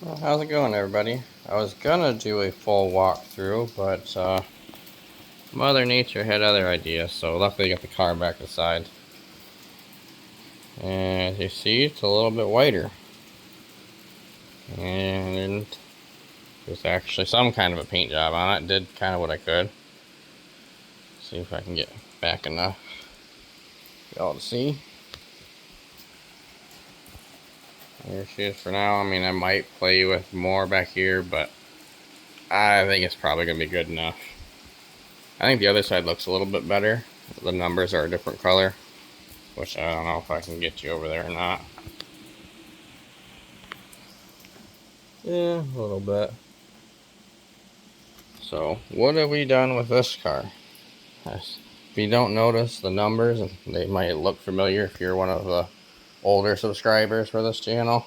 Well, how's it going, everybody? I was gonna do a full walkthrough, but Mother Nature had other ideas, so luckily I got the car back aside. And as you see, it's a little bit whiter. And there's actually some kind of a paint job on it. Did kind of what I could. See if I can get back enough for y'all to see. There she is for now. I mean, I might play with more back here, but I think it's probably gonna be good enough. I think the other side looks a little bit better. The numbers are a different color, which I don't know if I can get you over there or not. Yeah, a little bit. So, what have we done with this car? If you don't notice the numbers, they might look familiar if you're one of the older subscribers for this channel.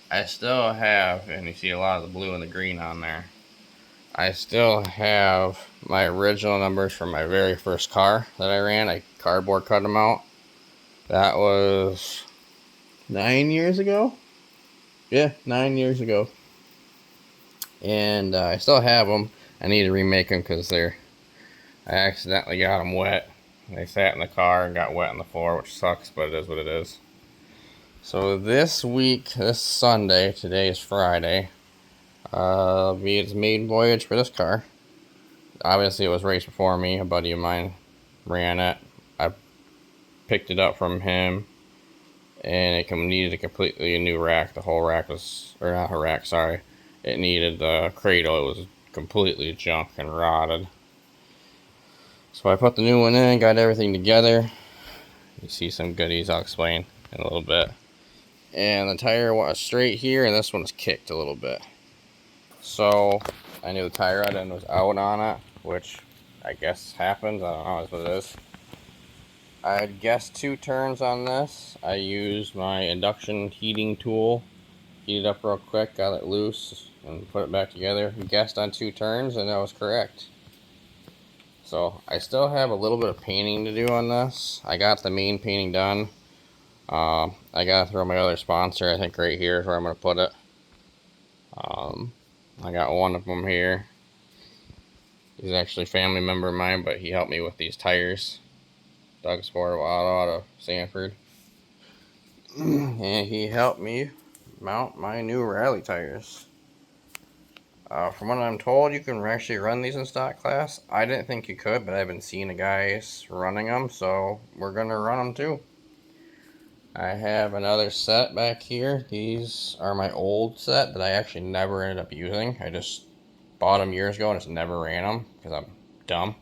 I still have, and you see a lot of the blue and the green on there, I still have my original numbers from my very first car that I ran. I cardboard cut them out. That was 9 years ago? Yeah, 9 years ago. And I still have them. I need to remake them because I accidentally got them wet. They sat in the car and got wet on the floor, which sucks, but it is what it is. So this week, this Sunday, today is Friday, be its maiden voyage for this car. Obviously, it was raced before me. A buddy of mine ran it. I picked it up from him, and it needed a completely new rack. The whole rack was, or not a rack, sorry. It needed the cradle. It was completely junk and rotted. So I put the new one in, got everything together. You see some goodies I'll explain in a little bit. And the tire was straight here, and this one was kicked a little bit. So I knew the tire rod end was out on it, which I guess happens. I don't know, that's what it is. I'd guess 2 turns on this. I used my induction heating tool, heated up real quick, got it loose, and put it back together. Guessed on 2 turns, and I was correct. So I still have a little bit of painting to do on this. I got the main painting done. I gotta throw my other sponsor, I think right here is where I'm gonna put it. I got one of them here. He's actually a family member of mine, but he helped me with these tires. Doug Sport Auto out of Sanford. And he helped me mount my new rally tires. From what I'm told, you can actually run these in stock class. I didn't think you could, but I've been seeing the guys running them, so we're gonna run them too. I have another set back here. These are my old set that I actually never ended up using. I just bought them years ago and just never ran them because I'm dumb.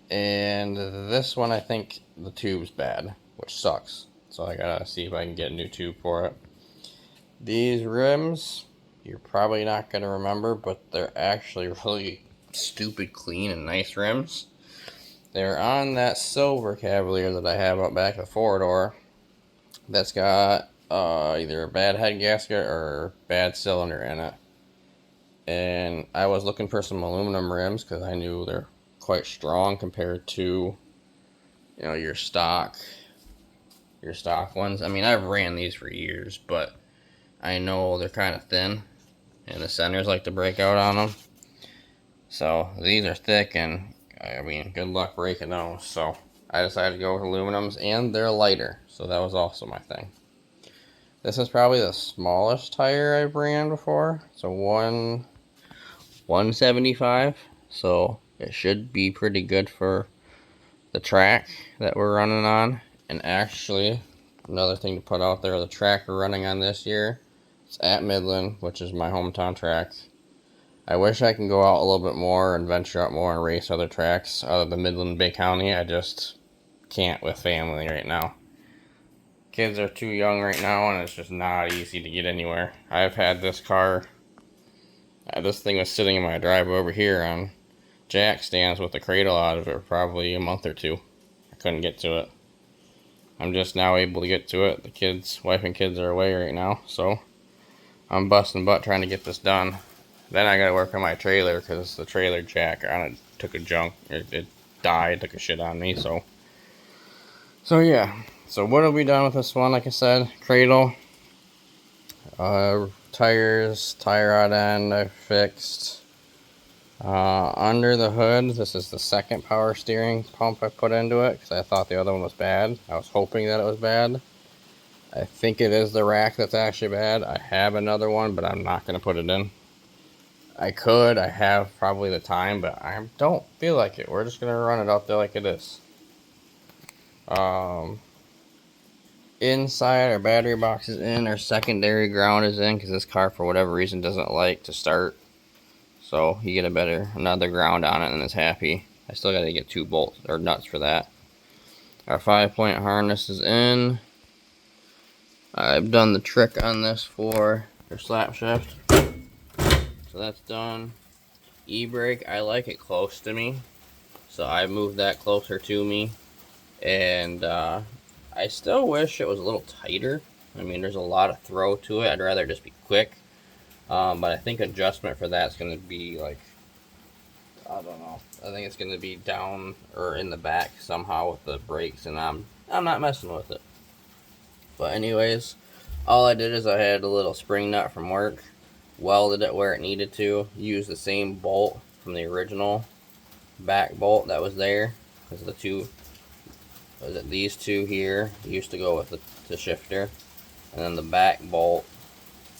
And this one, I think the tube's bad, which sucks. So I gotta see if I can get a new tube for it. These rims, you're probably not gonna remember, but they're actually really stupid clean and nice rims. They're on that silver Cavalier that I have out back, the 4-door. That's got either a bad head gasket or bad cylinder in it. And I was looking for some aluminum rims because I knew they're quite strong compared to, your stock ones. I mean, I've ran these for years, but I know they're kind of thin, and the centers like to break out on them. So these are thick, and I mean, good luck breaking those. So I decided to go with aluminums, and they're lighter, so that was also my thing. This is probably the smallest tire I've ran before. It's a 175, so it should be pretty good for the track that we're running on. And actually, another thing to put out there, the track we're running on this year, it's at Midland, which is my hometown track. I wish I can go out a little bit more and venture out more and race other tracks other than Midland Bay County. I just can't with family right now. Kids are too young right now, and it's just not easy to get anywhere. I've had this car, this thing was sitting in my driveway over here on jack stands with the cradle out of it for probably a month or 2. I couldn't get to it. I'm just now able to get to it. The kids, wife and kids are away right now, so I'm busting butt trying to get this done. Then I gotta work on my trailer because the trailer jack on it took a junk. It died, took a shit on me, so yeah. So what have we done with this one? Like I said, cradle. Tires, tie rod end I fixed. Under the hood, this is the second power steering pump I put into it because I thought the other one was bad. I was hoping that it was bad. I think it is the rack that's actually bad. I have another one, but I'm not going to put it in. I have probably the time, but I don't feel like it. We're just going to run it out there like it is. Inside, our battery box is in, our secondary ground is in, because this car, for whatever reason, doesn't like to start. So you get another ground on it and it's happy. I still got to get 2 bolts or nuts for that. Our 5-point harness is in. I've done the trick on this for your slap shift. So that's done. E-brake, I like it close to me. So I moved that closer to me. And I still wish it was a little tighter. I mean, there's a lot of throw to it. I'd rather just be quick. But I think adjustment for that's going to be like, I don't know. I think it's going to be down or in the back somehow with the brakes, and I'm not messing with it. But anyways, all I did is I had a little spring nut from work, welded it where it needed to, used the same bolt from the original back bolt that was there, because these two here used to go with the shifter, and then the back bolt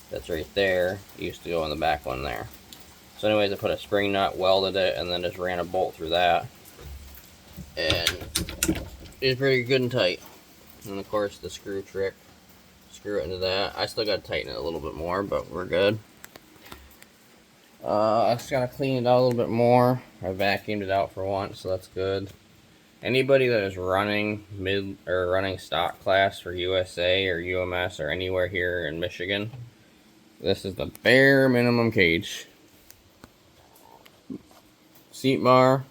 that's right there used to go in the back one there. So anyways, I put a spring nut, welded it, and then just ran a bolt through that, and it's pretty good and tight. And of course the screw trick, screw it into that. I still got to tighten it a little bit more, but we're good. I just got to clean it out a little bit more. I vacuumed it out for once, so that's good. Anybody that is running running stock class for USA or UMS or anywhere here in Michigan, this is the bare minimum cage. Seat bar,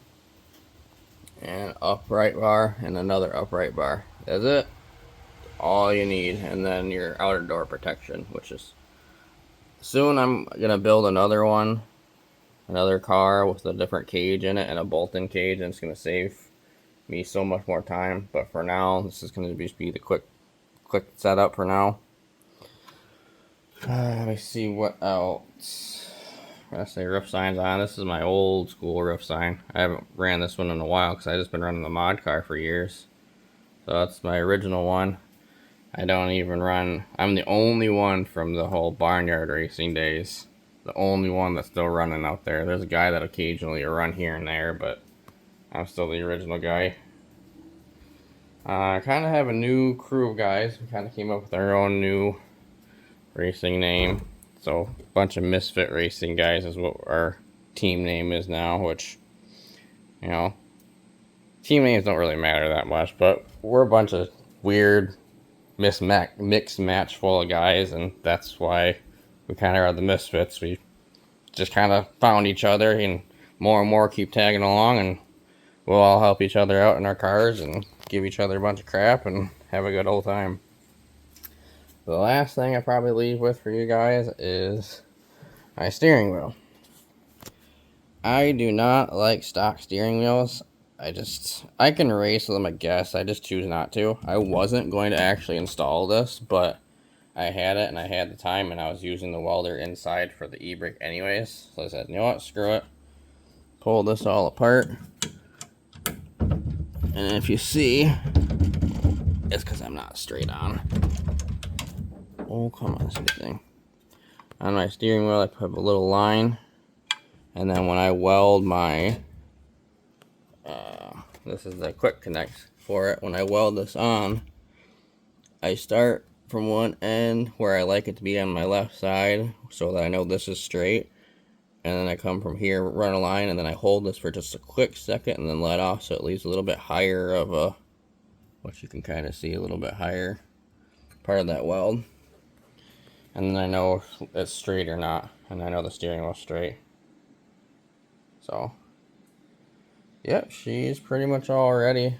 and upright bar, and another upright bar. That's it. All you need. And then your outer door protection, which is soon I'm gonna build another one, another car with a different cage in it and a bolt-in cage, and it's gonna save me so much more time. But for now, this is gonna just be the quick setup for now. Let me see what else. I say roof signs on. This is my old school roof sign. I haven't ran this one in a while because I've just been running the mod car for years. So that's my original one. I don't even run. I'm the only one from the whole barnyard racing days. The only one that's still running out there. There's a guy that occasionally will run here and there, but I'm still the original guy. I kind of have a new crew of guys. We kind of came up with our own new racing name. So a bunch of misfit racing guys is what our team name is now, which, you know, team names don't really matter that much, but we're a bunch of weird mixed match full of guys, and that's why we kind of are the misfits. We just kind of found each other, and more keep tagging along, and we'll all help each other out in our cars and give each other a bunch of crap and have a good old time. The last thing I probably leave with for you guys is my steering wheel. I do not like stock steering wheels. I can race them, I guess. I just choose not to. I wasn't going to actually install this, but I had it and I had the time, and I was using the welder inside for the e-brake anyways. So I said, you know what, screw it. Pull this all apart. And if you see, it's because I'm not straight on. Oh, come on, this thing. On my steering wheel, I put a little line. And then when I weld my, this is the quick connect for it. When I weld this on, I start from one end where I like it to be on my left side so that I know this is straight. And then I come from here, run a line, and then I hold this for just a quick second and then let off so it leaves a little bit higher of a, what you can kind of see, a little bit higher part of that weld. And then I know if it's straight or not, and I know the steering wheel's straight. So, yep, she's pretty much all ready.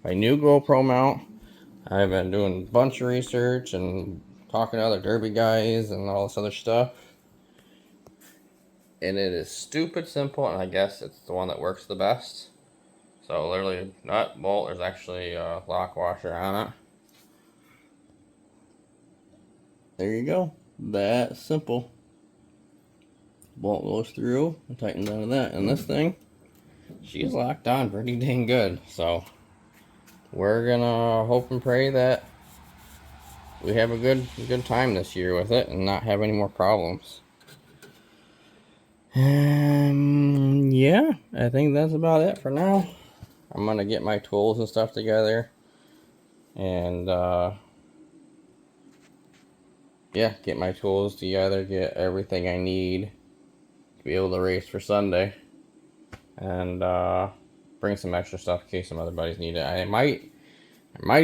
My new GoPro mount. I've been doing a bunch of research and talking to other derby guys and all this other stuff. And it is stupid simple, and I guess it's the one that works the best. So literally, nut, bolt, there's actually a lock washer on it. There you go. That simple. Bolt goes through and tightens down to that. And this thing, she's locked on pretty dang good. So we're gonna hope and pray that we have a good time this year with it and not have any more problems. And yeah, I think that's about it for now. I'm gonna get my tools and stuff together and yeah, get my tools together, get everything I need to be able to race for Sunday, and bring some extra stuff in case some other buddies need it. I might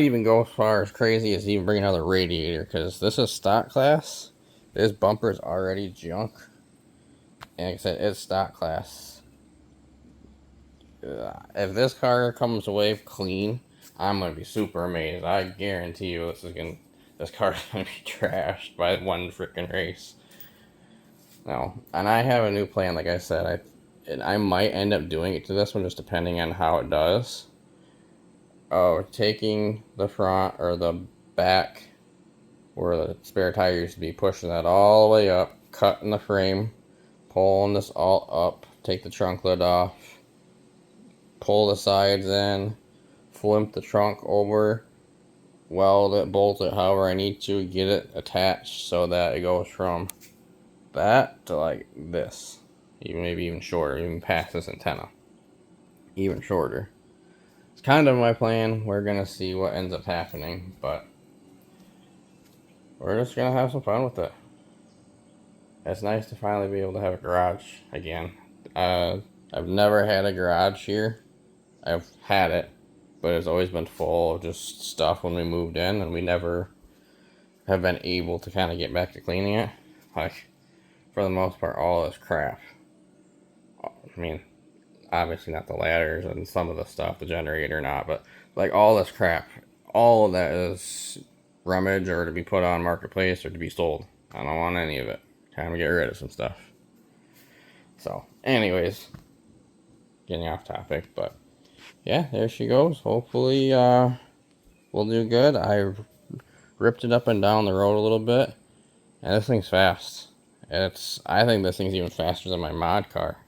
even go as far as crazy as even bring another radiator, because this is stock class. This bumper is already junk, and like I said, it's stock class. If this car comes away clean, I'm gonna be super amazed. I guarantee you, this car is gonna be trashed by one freaking race. No, and I have a new plan. Like I said, I might end up doing it to this one, just depending on how it does. Oh, taking the front or the back where the spare tire used to be, pushing that all the way up, cutting the frame, pulling this all up, take the trunk lid off, pull the sides in, flip the trunk over, weld it, bolt it however I need to, get it attached so that it goes from that to like this, even maybe even shorter, even past this antenna, even shorter. It's kind of my plan. We're gonna see what ends up happening, but we're just gonna have some fun with it. It's nice to finally be able to have a garage again. I've never had a garage here. I've had it, but it's always been full of just stuff when we moved in, and we never have been able to kind of get back to cleaning it. Like, for the most part, all this crap. I mean, obviously not the ladders and some of the stuff, the generator not, but like all this crap, all of that is rummage or to be put on marketplace or to be sold. I don't want any of it. Time to get rid of some stuff. So, anyways, getting off topic, but yeah, there she goes. Hopefully, we'll do good. I ripped it up and down the road a little bit, and this thing's fast. I think this thing's even faster than my mod car,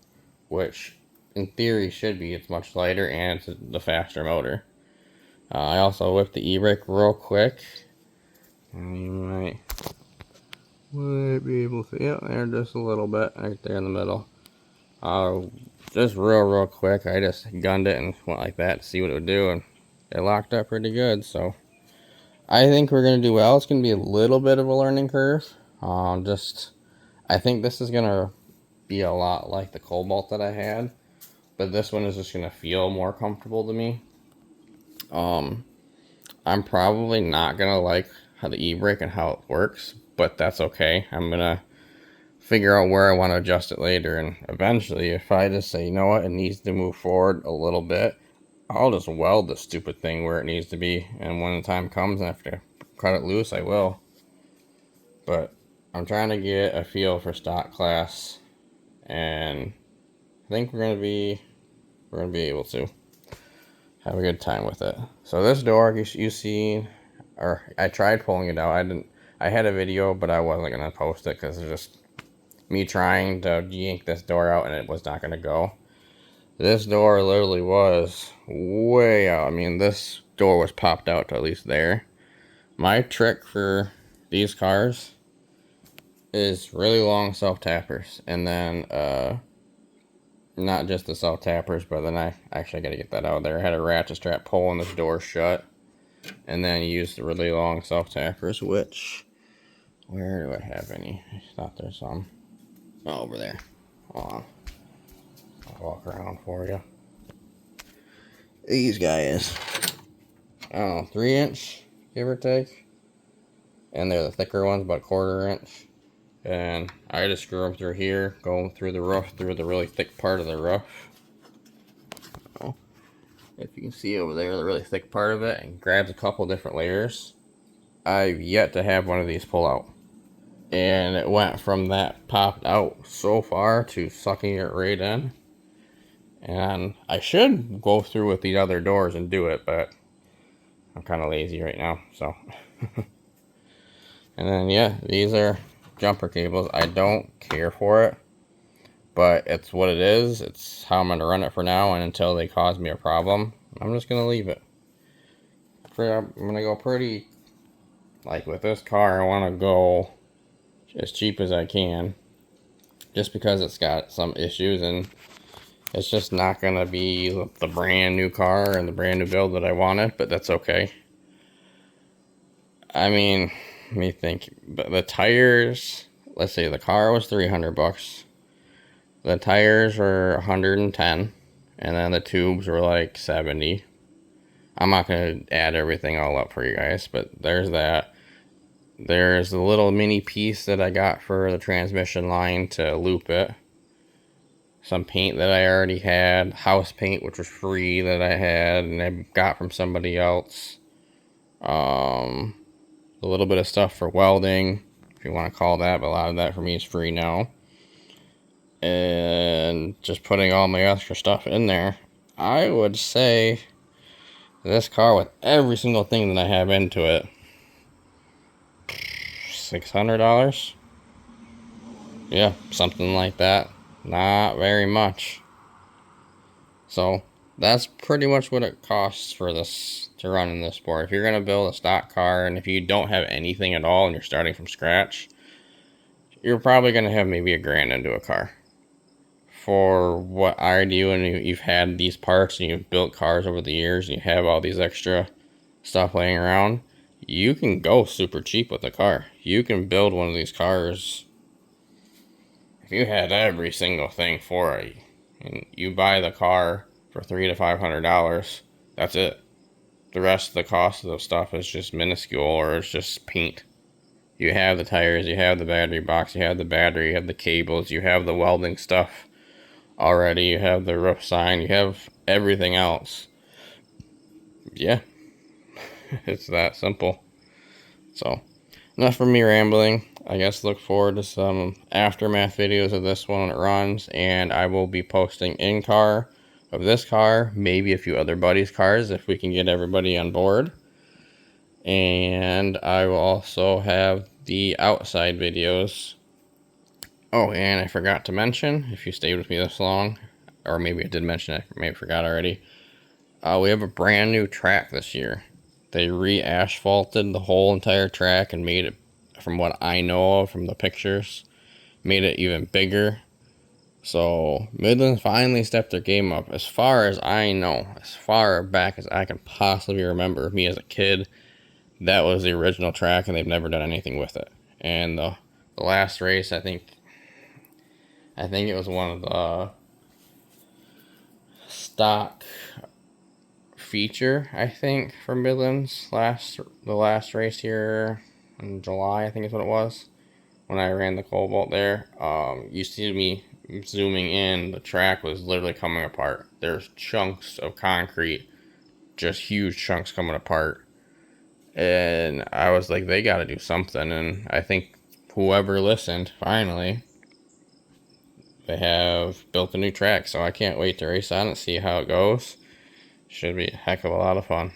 which in theory should be. It's much lighter and it's the faster motor. I also whipped the e-brake real quick. You might be able to, yeah, there just a little bit, right there in the middle. Just real quick, I just gunned it and went like that to see what it would do, and it locked up pretty good, so I think we're going to do well. It's going to be a little bit of a learning curve. I think this is going to be a lot like the Cobalt that I had, but this one is just going to feel more comfortable to me. I'm probably not going to like how the e-brake and how it works, but that's okay. I'm going to figure out where I want to adjust it later, and eventually, if I just say, you know what, it needs to move forward a little bit, I'll just weld the stupid thing where it needs to be, and when the time comes and I have to cut it loose, I will. But I'm trying to get a feel for stock class, and I think we're gonna be able to have a good time with it. So this door, you see, or I tried pulling it out. I had a video, but I wasn't gonna post it because it's just me trying to yank this door out, and it was not gonna go. This door literally was way out. I mean, this door was popped out to at least there. My trick for these cars is really long self-tappers, and then not just the self-tappers, but then I actually got to get that out of there. I had a ratchet strap pulling this door shut, and then use the really long self-tappers, which, where do I have any? I thought there's some. Oh, over there. Hold on. I'll walk around for you. These guys, I don't know, 3-inch, give or take. And they're the thicker ones, about 1/4 inch. And I just screw them through here, going through the roof, through the really thick part of the roof. If you can see over there, the really thick part of it, and grabs a couple different layers. I've yet to have one of these pull out. And it went from that popped out so far to sucking it right in. And I should go through with the other doors and do it, but I'm kind of lazy right now, so. And then, yeah, these are jumper cables. I don't care for it, but it's what it is. It's how I'm going to run it for now, and until they cause me a problem, I'm just going to leave it. I'm going to go pretty, like with this car, I want to go as cheap as I can, just because it's got some issues, and it's just not going to be the brand new car and the brand new build that I wanted, but that's okay. I mean, let me think. But the tires, let's say the car was $300. The tires were 110, and then the tubes were like 70. I'm not going to add everything all up for you guys, but there's that. There's the little mini piece that I got for the transmission line to loop it. Some paint that I already had. House paint, which was free, that I had and I got from somebody else. A little bit of stuff for welding, if you want to call that, but a lot of that for me is free now. And just putting all my extra stuff in there. I would say this car, with every single thing that I have into it, $600? Yeah, something like that. Not very much. So that's pretty much what it costs for this to run in this sport. If you're going to build a stock car, and if you don't have anything at all and you're starting from scratch, you're probably going to have maybe $1,000 into a car. For what I do, and you've had these parts and you've built cars over the years and you have all these extra stuff laying around, you can go super cheap with a car. You can build one of these cars. If you had every single thing for it, and you buy the car for $300 to $500, that's it. The rest of the cost of the stuff is just minuscule, or it's just paint. You have the tires, you have the battery box, you have the battery, you have the cables, you have the welding stuff already, you have the roof sign, you have everything else. Yeah, it's that simple. So, enough for me rambling. I guess look forward to some aftermath videos of this one when it runs, and I will be posting in-car of this car, maybe a few other buddies' cars if we can get everybody on board. And I will also have the outside videos. Oh, and I forgot to mention, if you stayed with me this long, or maybe I did mention it, maybe I forgot already, we have a brand new track this year. They re-asphalted the whole entire track and made it, from what I know of from the pictures, made it even bigger. So Midland finally stepped their game up. As far as I know, as far back as I can possibly remember, me as a kid, that was the original track, and they've never done anything with it. And the last race, I think it was one of the stock feature, I think, for Midlands, the last race here in July, I think is what it was, when I ran the Cobalt there. You see me zooming in, the track was literally coming apart. There's chunks of concrete, just huge chunks coming apart. And I was like, they got to do something. And I think whoever listened, finally, they have built a new track. So I can't wait to race on it, see how it goes. Should be a heck of a lot of fun.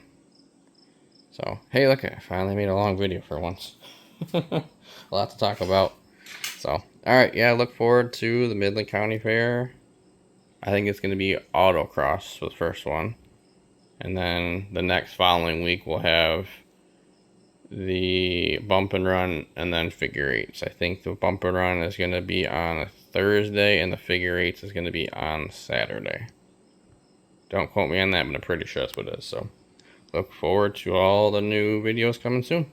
So, hey, look, I finally made a long video for once. A lot to talk about. So, alright, yeah, look forward to the Midland County Fair. I think it's going to be autocross for the first one. And then the next following week we'll have the bump and run and then figure eights. I think the bump and run is going to be on a Thursday and the figure eights is going to be on Saturday. Don't quote me on that, but I'm pretty sure that's what it is. So, look forward to all the new videos coming soon.